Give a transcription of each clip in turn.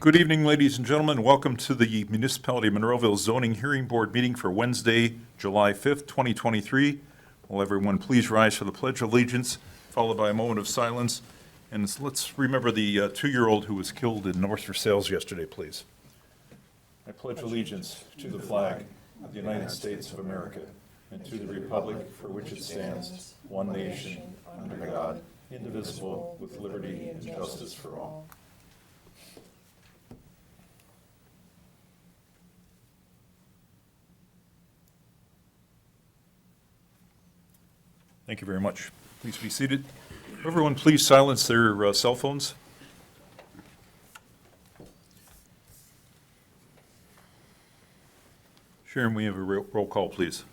Good evening, ladies and gentlemen. Welcome to the Municipality of Monroeville Zoning Hearing Board meeting for Wednesday, July 5th, 2023. Will everyone please rise for the Pledge of Allegiance, followed by a moment of silence. And let's remember the 2-year-old who was killed in North Versailles yesterday, please. I pledge allegiance to the flag of the United States of America and to the republic for which it stands, one nation, under God, indivisible, with liberty and justice for all. Thank you very much. Please be seated. Everyone, please silence their cell phones. Sharon, we have a roll call, please.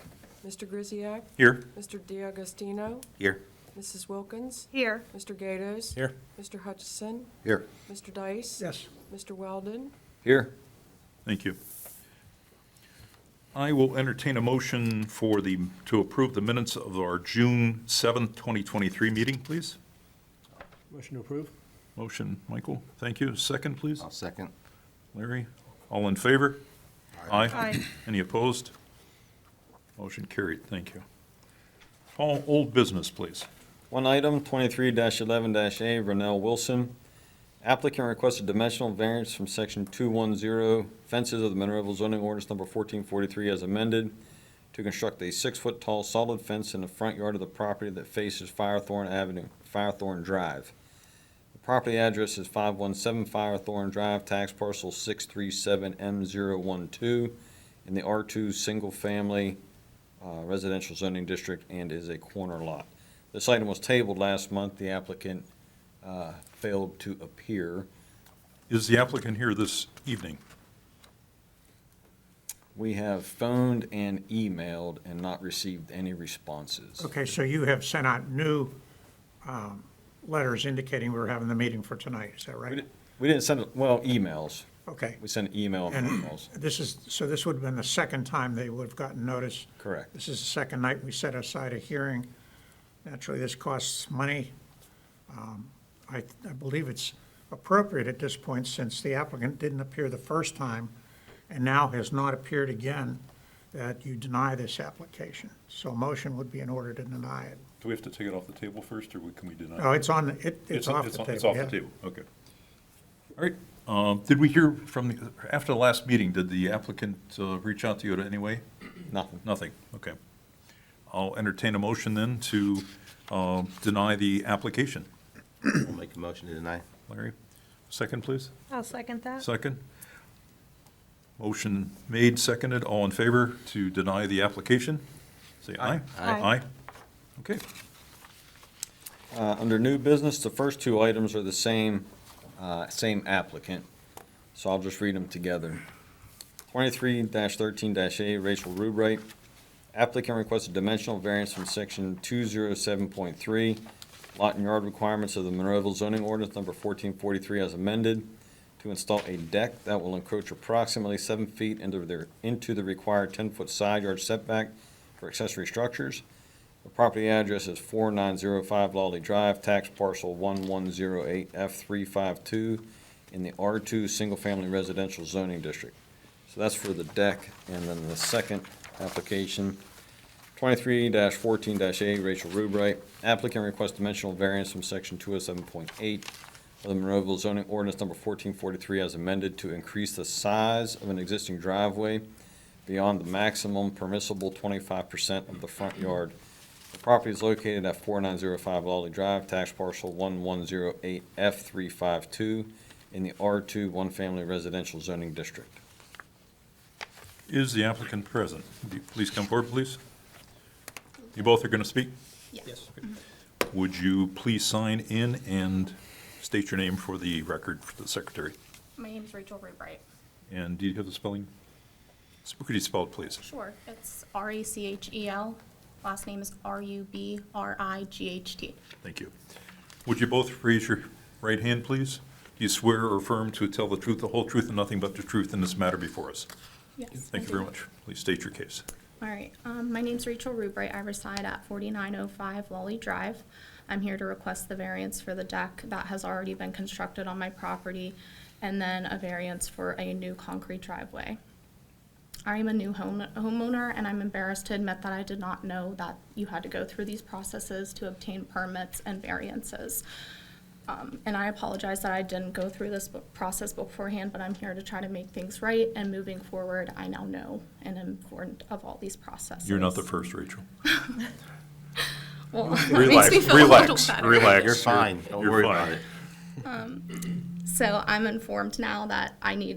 Mr. Grisiak? Here. Mr. D'Agostino? Here. Mrs. Wilkins? Here. Mr. Gatos? Here. Mr. Hutchison? Here. Mr. Dice? Yes. Mr. Weldon? Here. Thank you. I will entertain a motion to approve the minutes of our June 7th, 2023 meeting, please. Motion to approve? Motion, Michael. Thank you. Second, please. I'll second. Larry. All in favor? Aye. Aye. Any opposed? Motion carried. Thank you. All old business, please. One item, 23-11-A, Ronell Wilson. Applicant requested dimensional variance from section 210 fences of the Monroeville zoning ordinance number 1443 as amended to construct a 6-foot tall solid fence in the front yard of the property that faces Firethorn Drive. The property address is 517 Firethorn Drive, tax parcel 637M012 in the R2 Single Family Residential Zoning District and is a corner lot. This item was tabled last month. The applicant failed to appear. Is the applicant here this evening? We have phoned and emailed and not received any responses. Okay, so you have sent out new letters indicating we're having the meeting for tonight, is that right? We didn't send, emails. Okay. We sent email and And emails. this would have been the second time they would have gotten notice. Correct. This is the second night we set aside a hearing. Naturally, this costs money. I believe it's appropriate at this point, since the applicant didn't appear the first time and now has not appeared again, that you deny this application. So a motion would be in order to deny it. Do we have to take it off the table first, or can we deny it? No, it's on, it's off the table. It's off yeah. the table, okay. All right, did we hear after the last meeting, did the applicant reach out to you in any way? Nothing. Nothing, okay. I'll entertain a motion then to deny the application. I'll make a motion to deny. Larry, second, please. I'll second that. Second. Motion made, seconded. All in favor to deny the application? Say aye. Aye. Aye. Okay. Under new business, the first two items are the same applicant, so I'll just read them together. 23-13-A, Rachel Rubright. Applicant requested dimensional variance from section 207.3, lot and yard requirements of the Monroeville zoning ordinance number 1443 as amended, to install a deck that will encroach approximately 7 feet into the required 10-foot side yard setback for accessory structures. The property address is 4905 Lawley Drive, tax parcel 1108F352 in the R2 Single Family Residential Zoning District. So that's for the deck. And then the second application, 23-14-A, Rachel Rubright. Applicant requests dimensional variance from section 207.8 of the Monroeville zoning ordinance number 1443 as amended to increase the size of an existing driveway beyond the maximum permissible 25% of the front yard. The property is located at 4905 Lawley Drive, tax parcel 1108F352 in the R2 One Family Residential Zoning District. Is the applicant present? Would you please come forward, please? You both are going to speak? Yes. Would you please sign in and state your name for the record for the secretary? My name is Rachel Rubright. And do you have the spelling? Could you spell it, please? Sure. It's Rachel. Last name is Rubright. Thank you. Would you both raise your right hand, please? Do you swear or affirm to tell the truth, the whole truth, and nothing but the truth in this matter before us? Yes. Thank you very much. Please state your case. All right. My name's Rachel Rubright. I reside at 4905 Lawley Drive. I'm here to request the variance for the deck that has already been constructed on my property and then a variance for a new concrete driveway. I am a new homeowner, and I'm embarrassed to admit that I did not know that you had to go through these processes to obtain permits and variances. And I apologize that I didn't go through this process beforehand, but I'm here to try to make things right, and moving forward, I now know and am informed of all these processes. You're not the first, Rachel. Well, that Relax, makes me feel a little relax, better. relax. You're fine. Don't You're worry fine. about it. So I'm informed now that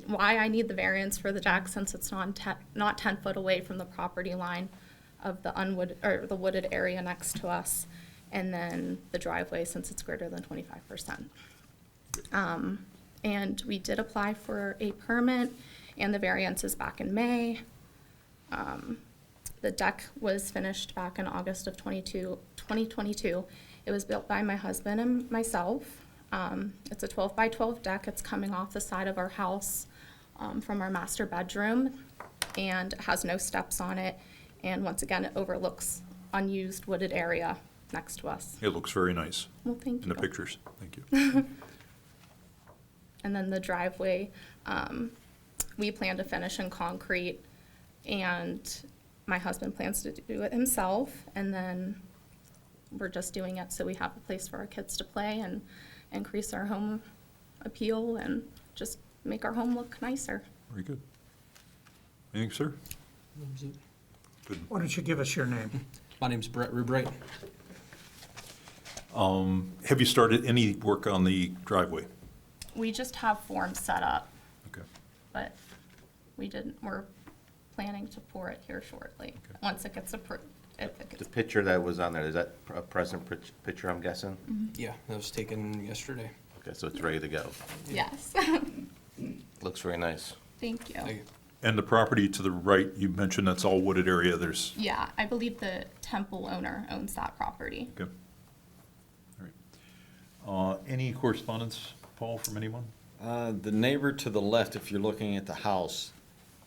why I need the variance for the deck, since it's not 10 foot away from the property line of the wooded area next to us, and then the driveway, since it's greater than 25%. And we did apply for a permit and the variance is back in May. The deck was finished back in August of 2022. It was built by my husband and myself. It's a 12 by 12 deck. It's coming off the side of our house from our master bedroom, and it has no steps on it. And once again, it overlooks unused wooded area next to us. It looks very nice Well, thank in you. the pictures. Thank you. And then the driveway, we plan to finish in concrete, and my husband plans to do it himself. And then we're just doing it so we have a place for our kids to play and increase our home appeal and just make our home look nicer. Very good. Anything, sir? Good. Why don't you give us your name? My name's Brett Rubright. Have you started any work on the driveway? We just have forms set up, Okay. but we're planning to pour it here shortly, once it gets approved. If it The gets, picture that was on there, is that a present picture, I'm guessing? Yeah, that was taken yesterday. Okay, so it's ready to go. yes. Looks very nice. Thank you. Thank you. And the property to the right, you mentioned that's all wooded area. There's, Yeah, I believe the temple owner owns that property. okay. All right. Any correspondence, Paul, from anyone? The neighbor to the left, if you're looking at the house,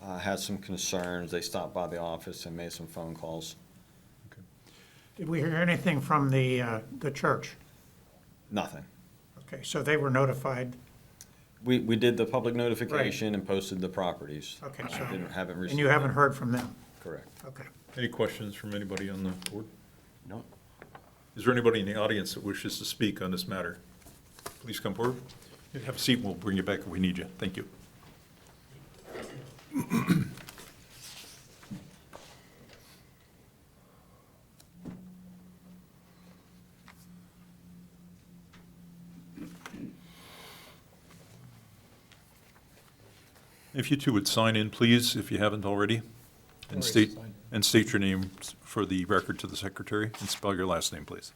has some concerns. They stopped by the office and made some phone calls. Okay. Did we hear anything from the church? Nothing. Okay, so they were notified. We did the public notification and posted the properties. Okay, I so- haven't received. And you haven't heard from them? Correct. Okay. Any questions from anybody on the board? No? Is there anybody in the audience that wishes to speak on this matter? Please come forward. You have a seat, and we'll bring you back if we need you. Thank you. If you two would sign in, please, if you haven't already, and Already state, signed. and state your name for the record to the secretary, and spell your last name, please.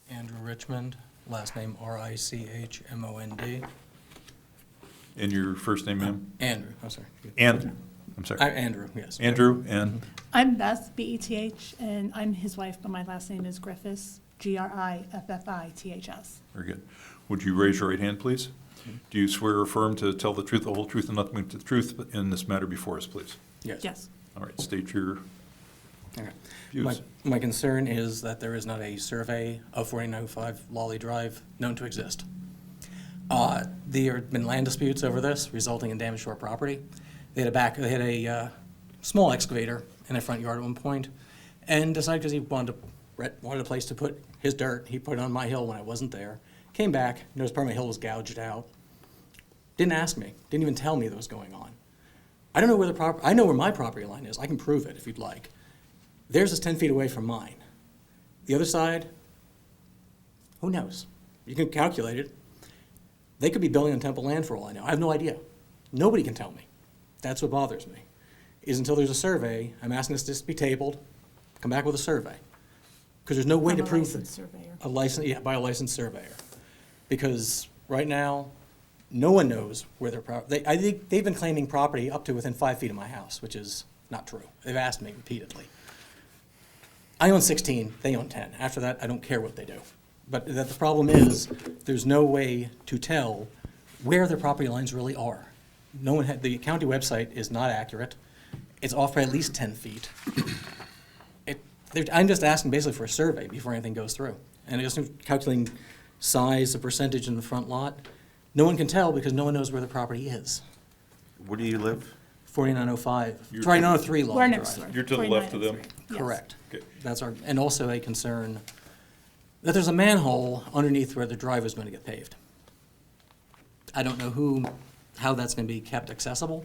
Andrew Richmond, last name Richmond. And your first name, ma'am? Andrew, I'm sorry. I'm sorry. Andrew, yes. Andrew, and I'm Beth, B-E-T-H, and I'm his wife, but my last name is Griffiths, Griffiths. very good. Would you raise your right hand, please? Do you swear or affirm to tell the truth, the whole truth, and nothing but the truth in this matter before us, please? Yes. All right, state your Okay. views. My concern is that there is not a survey of 4905 Lolly Drive known to exist. There have been land disputes over this, resulting in damage to our property. They had a small excavator in the front yard at one point, and decided because he wanted a place to put his dirt, he put it on my hill when I wasn't there. Came back, noticed part of my hill was gouged out. Didn't ask me, didn't even tell me that was going on. I don't know where I know where my property line is. I can prove it if you'd like. Theirs is 10 feet away from mine. The other side, who knows? You can calculate it. They could be building on temple land for all I know. I have no idea. Nobody can tell me. That's what bothers me, is until there's a survey, I'm asking this to be tabled, come back with a survey. Because there's no way I'm to a prove licensed surveyor. by a licensed surveyor. Because right now, no one knows where their property, I think they've been claiming property up to within 5 feet of my house, which is not true. They've asked me repeatedly. I own 16, they own 10. After that, I don't care what they do. But the problem is, there's no way to tell where their property lines really are. The county website is not accurate. It's off by at least 10 feet. I'm just asking basically for a survey before anything goes through. And just calculating size, the percentage in the front lot, No one can tell because no one knows where the property is. Where do you live? 4905, You're- 4903 We're Lolly next Drive. door. You're to the left of them? 4903. Yes. Correct. Okay. That's our, and also a concern that there's a manhole underneath where the drive is going to get paved. I don't know how that's going to be kept accessible,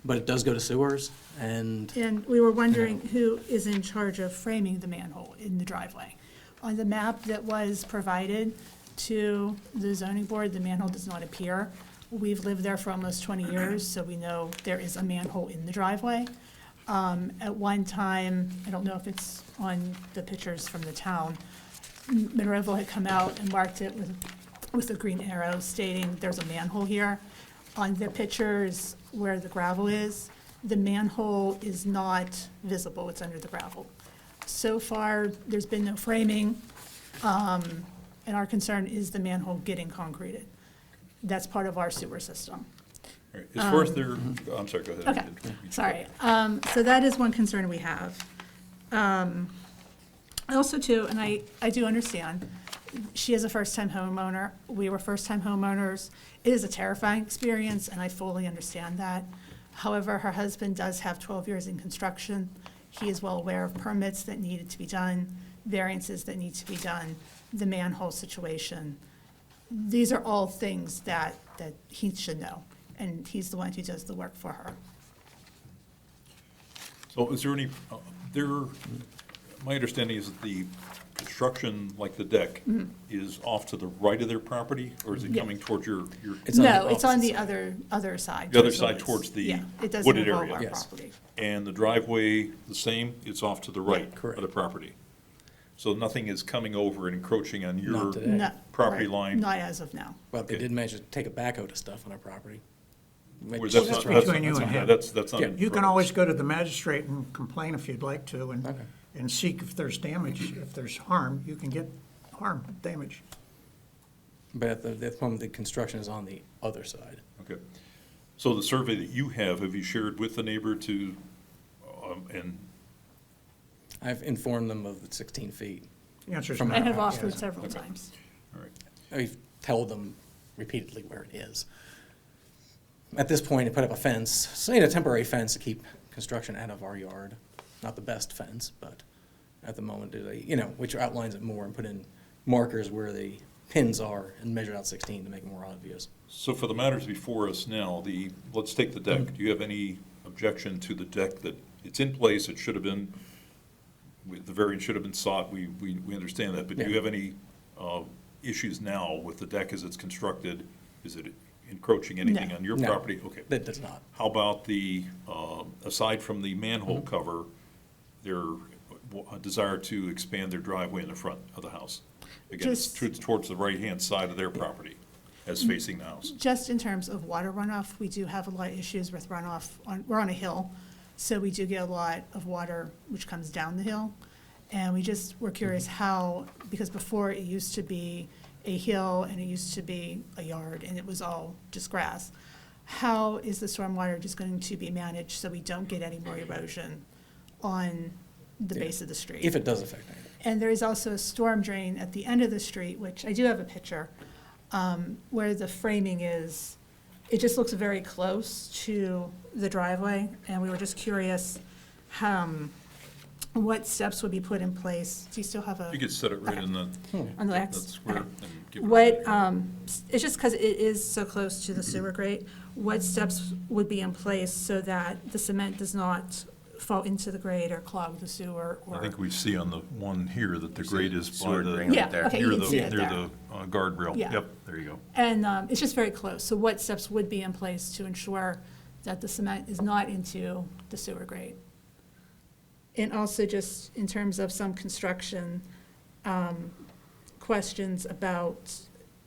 but it does go to sewers, and And we were wondering who is in charge of framing the manhole in the driveway. On the map that was provided to the zoning board, the manhole does not appear. We've lived there for almost 20 years, so we know there is a manhole in the driveway. At one time, I don't know if it's on the pictures from the town, Monroeville had come out and marked it with a green arrow stating there's a manhole here. On the pictures where the gravel is, the manhole is not visible, it's under the gravel. So far, there's been no framing, and our concern is the manhole getting concreted. That's part of our sewer system. All right. As far as their, I'm sorry, go ahead. Okay, sorry. So that is one concern we have. Also too, and I do understand, she is a first-time homeowner. We were first-time homeowners. It is a terrifying experience, and I fully understand that. However, her husband does have 12 years in construction. He is well aware of permits that needed to be done, variances that need to be done, the manhole situation. These are all things that he should know, and he's the one who does the work for her. So is there any, my understanding is that the construction, like the deck, is off to the right of their property, or is it Yeah. coming towards your? It's on the No, it's on opposite the side. other side. The other towards side woods. towards the Yeah, it doesn't wooded involve area. our Yes. property. And the driveway, the same, it's off to the right correct. of the property? So nothing is coming over and encroaching on your Not today. No, property right, line? Not as of now. But they Okay. did manage to take a backhoe to stuff on our property. Or Which- that's That's not- that's between not- you and yeah, him. That's not. Yeah. in You can progress. always go to the magistrate and complain if you'd like to, Okay. and seek if there's damage, if there's harm, you can get harm, damage. But at the moment, the construction is on the other side. Okay. So the survey that you have you shared with the neighbor to, and, I've informed them of the 16 feet. The answer's From no. And have yes. offered several times. all right. I've told them repeatedly where it is. At this point, I put up a fence, say a temporary fence to keep construction out of our yard. Not the best fence, but at the moment, which outlines it more and put in markers where the pins are and measure out 16 to make it more obvious. So for the matters before us now, let's take the deck. Do you have any objection to the deck that it's in place, it should have been, the variance should have been sought, we understand that, but do you Yeah. have any issues now with the deck as it's constructed? Is it encroaching anything No. on your No. property? Okay. That does not. How about aside from the manhole cover, their desire to expand their driveway in the front of the house? Again, it's towards the right-hand side of their property as facing the house. Just in terms of water runoff, we do have a lot of issues with runoff. We're on a hill, so we do get a lot of water which comes down the hill. And we're curious how, because before it used to be a hill and it used to be a yard and it was all just grass. How is the stormwater just going to be managed so we don't get any more erosion on the base of the street? If it does affect anything. And there is also a storm drain at the end of the street, which I do have a picture, where the framing is, it just looks very close to the driveway, and we were just curious what steps would be put in place. Do you still have a? You could set it right in the, On the that X? square Okay. and give it. What, it's just because it is so close to the sewer grate, what steps would be in place so that the cement does not fall into the grate or clog the sewer? I or think we see on the one here that the See grade is by sewer the, drain right Yeah, there. okay, you near can see the, it near there. the guardrail. Yeah. Yep, there you go. And it's just very close. So what steps would be in place to ensure that the cement is not into the sewer grate? And also just in terms of some construction, questions about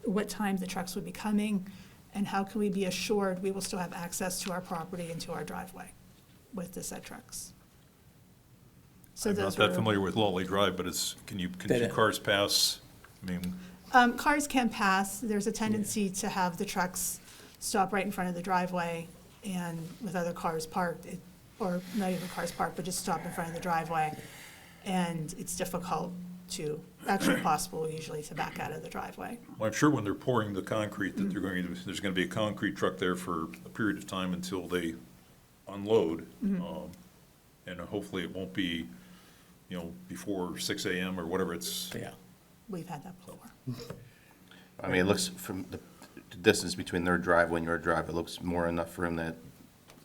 what time the trucks would be coming and how can we be assured we will still have access to our property and to our driveway with the said trucks? So I'm not those that were- familiar with Lawley Drive, but can They- cars pass? I mean, Cars can pass. There's a tendency to have the trucks stop right in front of the driveway and with other cars parked, or not even cars parked, but just stop in front of the driveway. And it's difficult to, actually possible usually to back out of the driveway. Well, I'm sure when they're pouring the concrete that there's going to be a concrete truck there for a period of time until they unload. And hopefully it won't be, before 6 AM or whatever it's. Yeah. We've had that before. I mean, it looks from the distance between their driveway and your drive, it looks more enough room that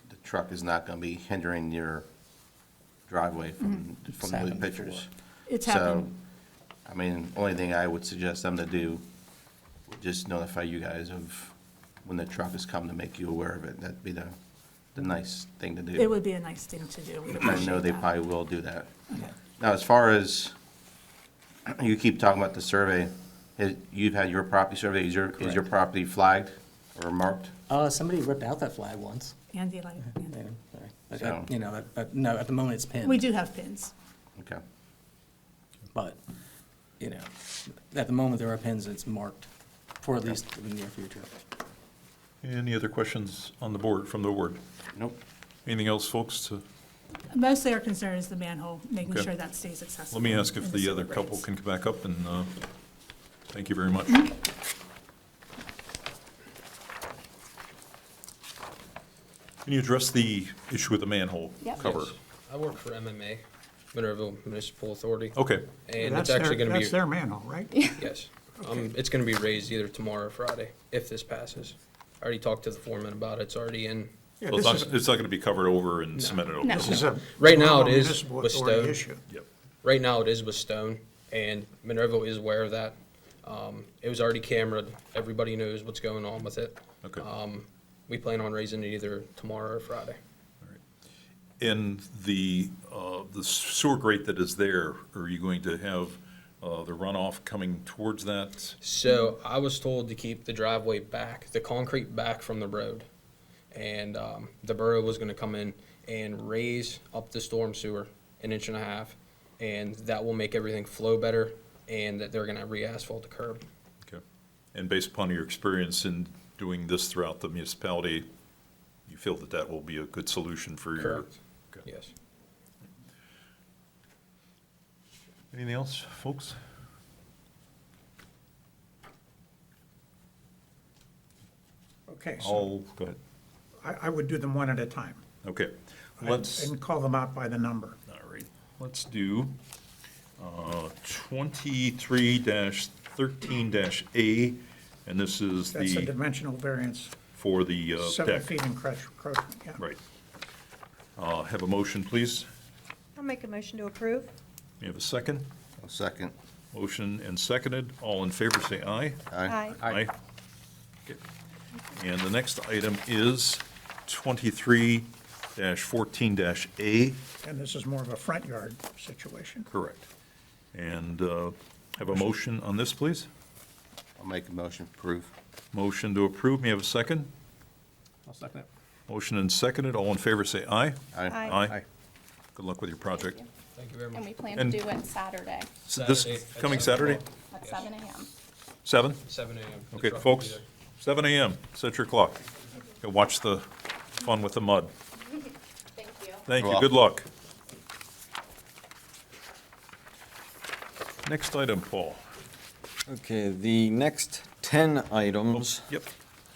the truck is not gonna be hindering your driveway from the other happened pictures. It's So, happened, I mean, only thing I would suggest them to do, would just notify you guys of when the truck is coming to make you aware of it. That'd be the nice thing to do. it would be a nice thing to do. We I know appreciate they that. probably will do that. Okay. Now, as far as, you keep talking about the survey, you've had your property survey, is your Correct. property flagged or marked? Somebody ripped out that flag once. Andy, like, Yeah, sorry. But, So- but no, at the moment it's pinned. we do have pins. Okay. But, at the moment there are pins, it's marked for at least the near future. Any other questions on the board, from the board? Nope. Anything else, folks? Mostly our concern is the manhole, making Okay. sure that stays accessible. Let me ask if and the other sewer couple breaks. can come back up and, thank you very much. Can you address the issue with the manhole Yep. cover? Yes. I work for MMA, Monroeville Municipal Authority, Okay, and That's it's actually their- gonna be, That's their manhole, right? yes. It's gonna be raised either tomorrow or Friday, if this passes. I already talked to the foreman about it, it's already in. Yeah, well, this is, it's not going to be covered over and cemented over. No. this is a. Right now it Monroe is Municipal with Authority stone. issue. Yep. Right now, it is with stone, and Monroeville is aware of that. It was already cameraed, everybody knows what's going on with it. Okay. We plan on raising it either tomorrow or Friday. And the sewer grate that is there, are you going to have the runoff coming towards that? So I was told to keep the driveway back, the concrete back from the road. And the borough was gonna come in and raise up the storm sewer 1.5 inches, and that will make everything flow better, and that they're gonna re-asphalt the curb. Okay. And based upon your experience in doing this throughout the municipality, you feel that that will be a good solution for your? Correct. Okay. Yes. Anything else, folks? Okay, so Go ahead. I would do them one at a time. Okay. Let's, And call them out by the number. all right, let's do 23-13-A, and this is That's a the, dimensional variance, for the 7 deck. feet encroachment, yeah. Right. Have a motion, please. I'll make a motion to approve. You have a second? A second. Motion and seconded. All in favor, say aye. Aye. Aye. Okay. And the next item is 23-14-A. And this is more of a front yard situation. Correct. And have a motion on this, please. I'll make a motion to approve. Motion to approve. May I have a second? I'll second it. Motion and seconded. All in favor, say aye. Aye. Aye. Good luck with your project. Thank you very And much. we plan And- to do it Saturday This Saturday coming at Saturday? at 7 AM. 7? 7 a.m. The Okay, truck will be folks, there. 7 a.m. Set your clock. Go watch the fun with the mud. Thank you. Thank you. You're Good luck. Next item, Paul. Okay, the next 10 items Yep.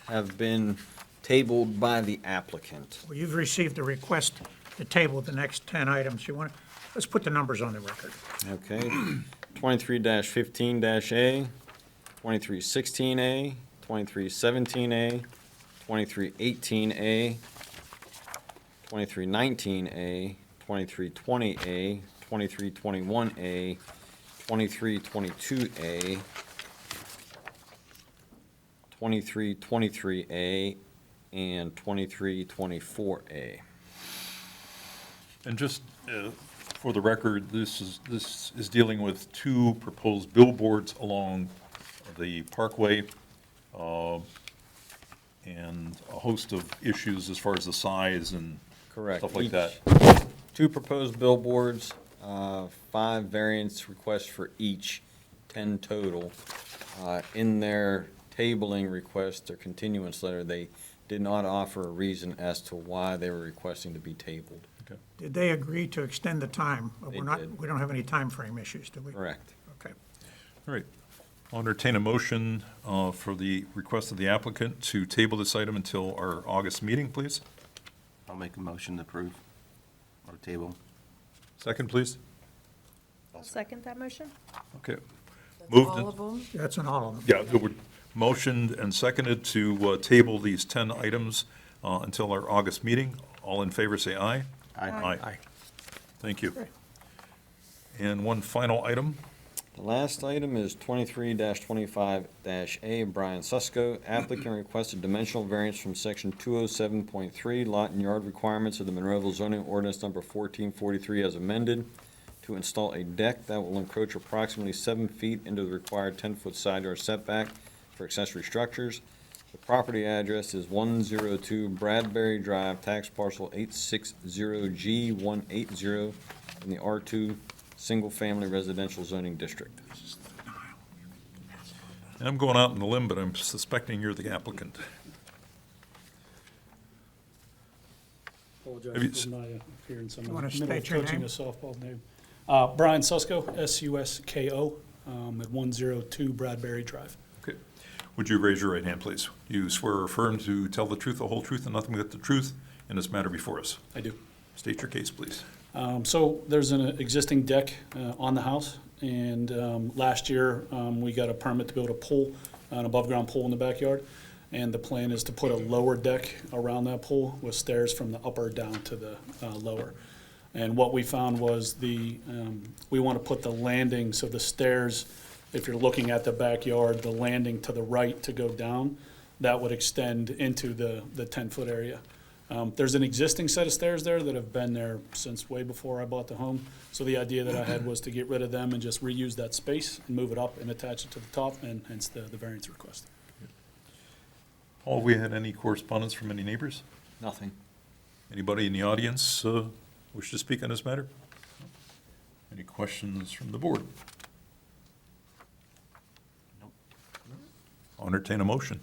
have been tabled by the applicant. Well, you've received a request to table the next 10 items. You want, let's put the numbers on the record. Okay, 23-15-A, 23-16-A, 23-17-A, 23-18-A, 23-19-A, 23-20-A, 23-21-A, 23-22-A, 23-23-A, and 23-24-A. And just for the record, this is dealing with two proposed billboards along the parkway, and a host of issues as far as the size and Correct. stuff like Each- that. 2 proposed billboards, 5 variance requests for each, 10 total. In their tabling request, their continuance letter, they did not offer a reason as to why they were requesting to be tabled. Did they agree to extend the time? They We're not, did. we don't have any time frame issues, do we? Correct. All right. I'll entertain a motion for the request of the applicant to table this item until our August meeting, please. I'll make a motion to approve or table. Second, please. I'll second that motion. Okay. Moved All and- of them? That's an all of them. Yeah, it would motioned and seconded to table these 10 items until our August meeting. All in favor, say aye. Aye. Thank you. And one final item. The last item is 23-25-A, Brian Susko. Applicant requested dimensional variance from section 207.3, lot and yard requirements of the Monroeville zoning ordinance number 1443 as amended, to install a deck that will encroach approximately 7 feet into the required 10-foot side yard setback for accessory structures. The property address is 102 Bradbury Drive, tax parcel 860G180 in the R2 Single Family Residential Zoning District. And I'm going out on the limb, but I'm suspecting you're the applicant. Have you Apologize s- for my appearance. I'm You in wanna the middle of state your coaching name? a softball name. Brian Susko, S-U-S-K-O, at 102 Bradbury Drive. Okay. Would you raise your right hand, please? You swear or affirm to tell the truth, the whole truth, and nothing but the truth in this matter before us? I do. State your case, please. So there's an existing deck on the house, and last year, we got a permit to build a pool, an above-ground pool in the backyard. And the plan is to put a lower deck around that pool with stairs from the upper down to the lower. And what we found was we want to put the landing, so the stairs, if you're looking at the backyard, the landing to the right to go down, that would extend into the 10-foot area. There's an existing set of stairs there that have been there since way before I bought the home. So the idea that I had was to get rid of them and just reuse that space and move it up and attach it to the top, and hence the variance request. Paul, have we had any correspondence from any neighbors? Nothing. Anybody in the audience wish to speak on this matter? Any questions from the board? Nope. I'll entertain a motion.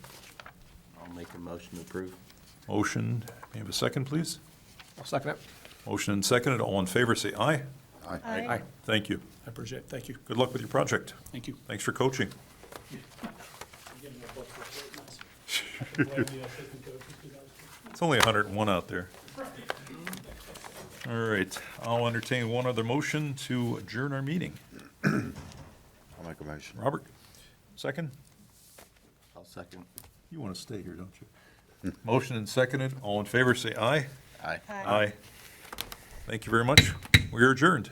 I'll make a motion to approve. Motion, may I have a second, please? I'll second it. Motion and seconded. All in favor, say aye. Aye. Thank you. I appreciate it. Thank you. Good luck with your project. Thank you. Thanks for coaching. It's only 101 out there. All right, I'll entertain one other motion to adjourn our meeting. I'll make a motion. Robert, second? I'll second. You want to stay here, don't you? Motion and seconded. All in favor, say aye. Aye. Aye. Thank you very much. We are adjourned.